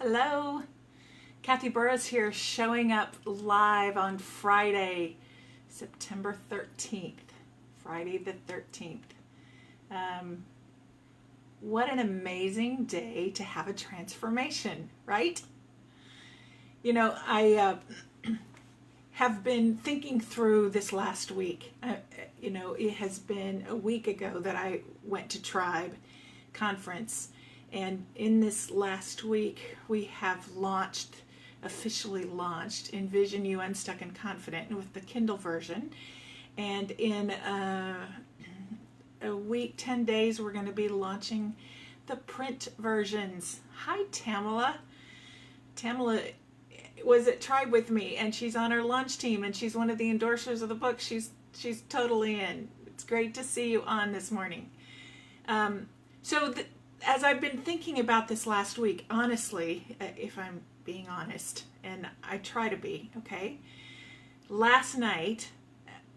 Hello, Kathy Burrows here, showing up live on Friday, September 13th. Friday the 13th. What an amazing day to have a transformation, right? You know, I have been thinking through this last week. It has been a week ago that I went to Tribe Conference. And in this last week, we have officially launched Envision You Unstuck and Confident with the Kindle version. And in a week, 10 days, we're going to be launching the print versions. Hi, Tamala. Tamala was at Tribe with me, and she's on our launch team, and she's one of the endorsers of the book. She's totally in. It's great to see you on this morning. As I've been thinking about this last week, honestly, if I'm being honest, and I try to be, okay, last night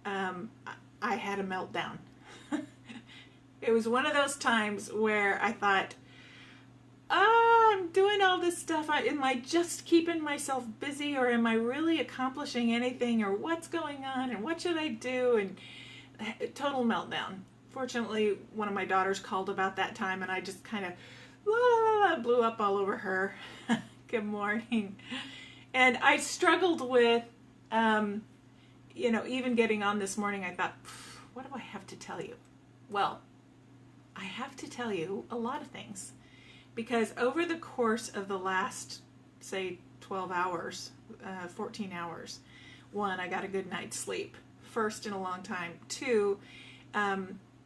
I had a meltdown. It was one of those times where I thought, I'm doing all this stuff. Am I just keeping myself busy, or am I really accomplishing anything, or what's going on, and what should I do? And total meltdown. Fortunately, one of my daughters called about that time, and I just kind of blew up all over her. Good morning. And I struggled with, even getting on this morning, I thought, what do I have to tell you? Well, I have to tell you a lot of things, because over the course of the last, say, 12 hours, 14 hours, one, I got a good night's sleep, first in a long time. Two,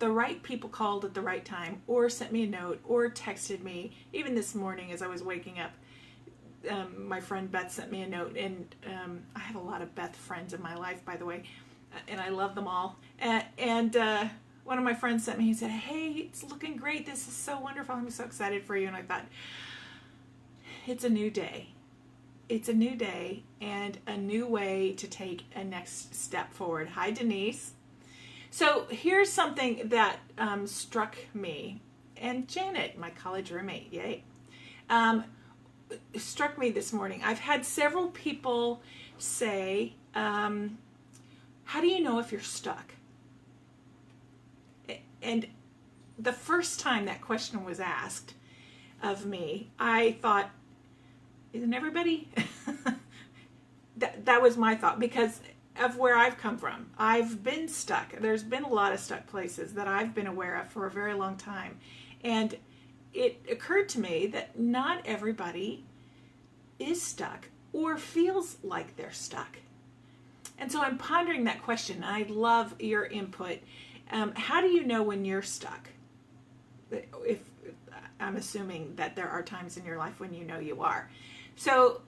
the right people called at the right time, or sent me a note, or texted me. Even this morning as I was waking up, my friend Beth sent me a note, and I have a lot of Beth friends in my life, by the way, and I love them all. And one of my friends sent me, he said, hey, it's looking great. This is so wonderful. I'm so excited for you. And I thought, it's a new day. It's a new day and a new way to take a next step forward. Hi, Denise. So here's something that struck me, and Janet, my college roommate, yay, struck me this morning. I've had several people say, how do you know if you're stuck? And the first time that question was asked of me, I thought, isn't everybody? That was my thought, because of where I've come from. I've been stuck. There's been a lot of stuck places that I've been aware of for a very long time. And it occurred to me that not everybody is stuck or feels like they're stuck. And so I'm pondering that question. I love your input. How do you know when you're stuck? If I'm assuming that there are times in your life when you know you are. So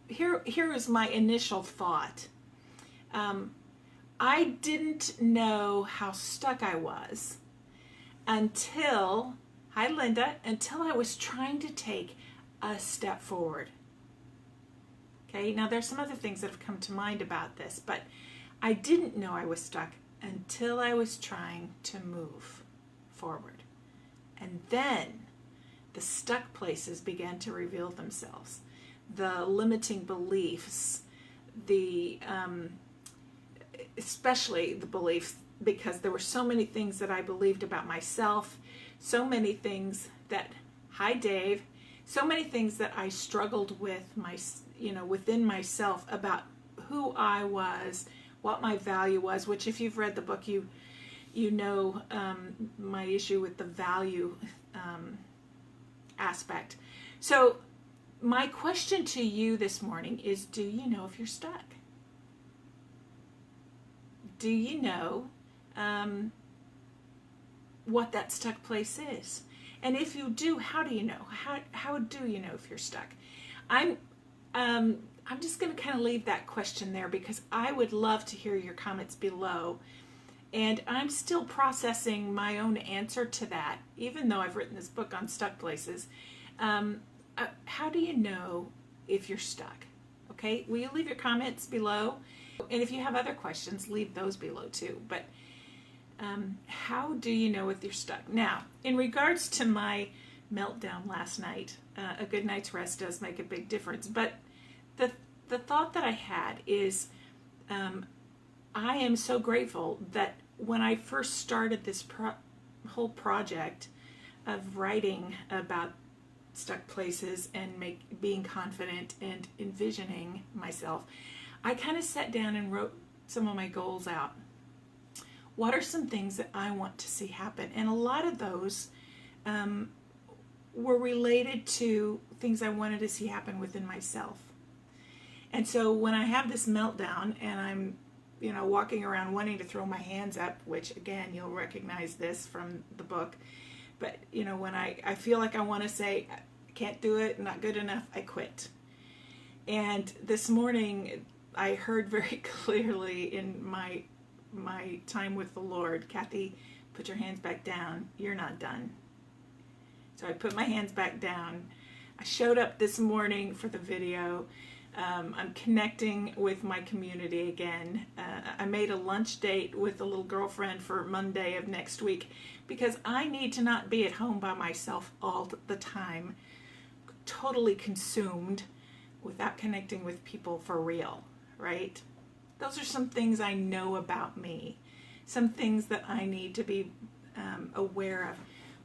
here is my initial thought. I didn't know how stuck I was until I was trying to take a step forward. Okay, now there's some other things that have come to mind about this, but I didn't know I was stuck until I was trying to move forward. And then the stuck places began to reveal themselves. The limiting beliefs, especially the beliefs, because there were so many things that I believed about myself, so many things that, hi Dave, so many things that I struggled with within myself about who I was, what my value was, which if you've read the book, you know my issue with the value aspect. So my question to you this morning is, do you know if you're stuck? Do you know what that stuck place is? And if you do, how do you know? How do you know if you're stuck? I'm just going to kind of leave that question there, because I would love to hear your comments below. And I'm still processing my own answer to that, even though I've written this book on stuck places. How do you know if you're stuck? Okay, will you leave your comments below? And if you have other questions, leave those below too. But how do you know if you're stuck? Now, in regards to my meltdown last night. A good night's rest does make a big difference. But the thought that I had is, I am so grateful that when I first started this whole project of writing about stuck places and being confident and envisioning myself, I kind of sat down and wrote some of my goals out. What are some things that I want to see happen? And a lot of those were related to things I wanted to see happen within myself. And so when I have this meltdown and I'm, walking around wanting to throw my hands up, which again, you'll recognize this from the book. But, when I feel like I want to say, I can't do it, not good enough, I quit. And this morning, I heard very clearly in my time with the Lord, Kathy, put your hands back down. You're not done. So I put my hands back down. I showed up this morning for the video. I'm connecting with my community again. I made a lunch date with a little girlfriend for Monday of next week because I need to not be at home by myself all the time, totally consumed without connecting with people for real, right? Those are some things I know about me, some things that I need to be aware of.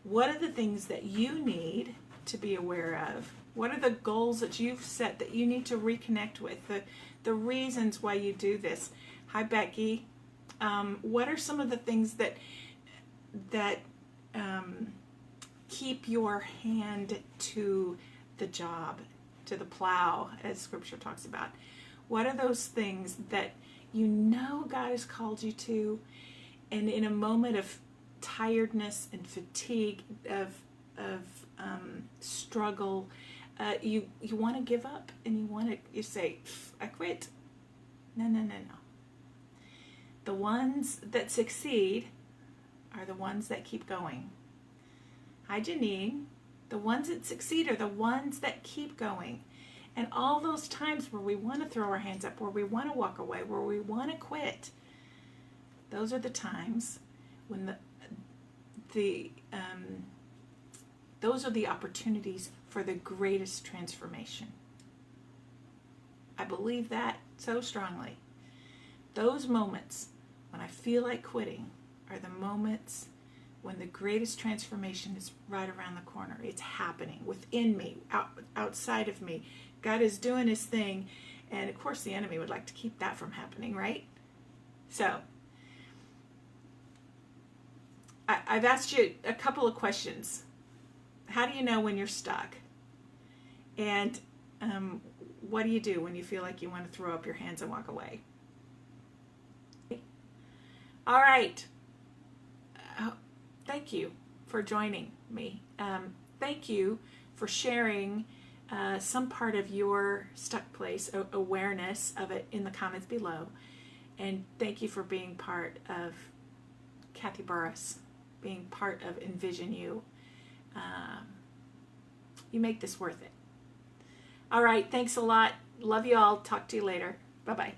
What are the things that you need to be aware of? What are the goals that you've set that you need to reconnect with? The reasons why you do this. Hi, Becky. What are some of the things that keep your hand to the job, to the plow, as Scripture talks about? What are those things that God has called you to, and in a moment of tiredness and fatigue, of struggle, you want to give up, and you say, I quit. No. The ones that succeed are the ones that keep going. Hi, Janine. The ones that succeed are the ones that keep going. And all those times where we want to throw our hands up, where we want to walk away, where we want to quit, those are the times when those are the opportunities for the greatest transformation. I believe that so strongly. Those moments when I feel like quitting are the moments when the greatest transformation is right around the corner. It's happening within me, outside of me. God is doing his thing, and of course the enemy would like to keep that from happening, right? So, I've asked you a couple of questions. How do you know when you're stuck? And what do you do when you feel like you want to throw up your hands and walk away? All right. Thank you for joining me. Thank you for sharing some part of your stuck place, awareness of it in the comments below. And thank you for being part of Kathy Burris, being part of Envision You. You make this worth it. All right, thanks a lot. Love you all. Talk to you later. Bye-bye.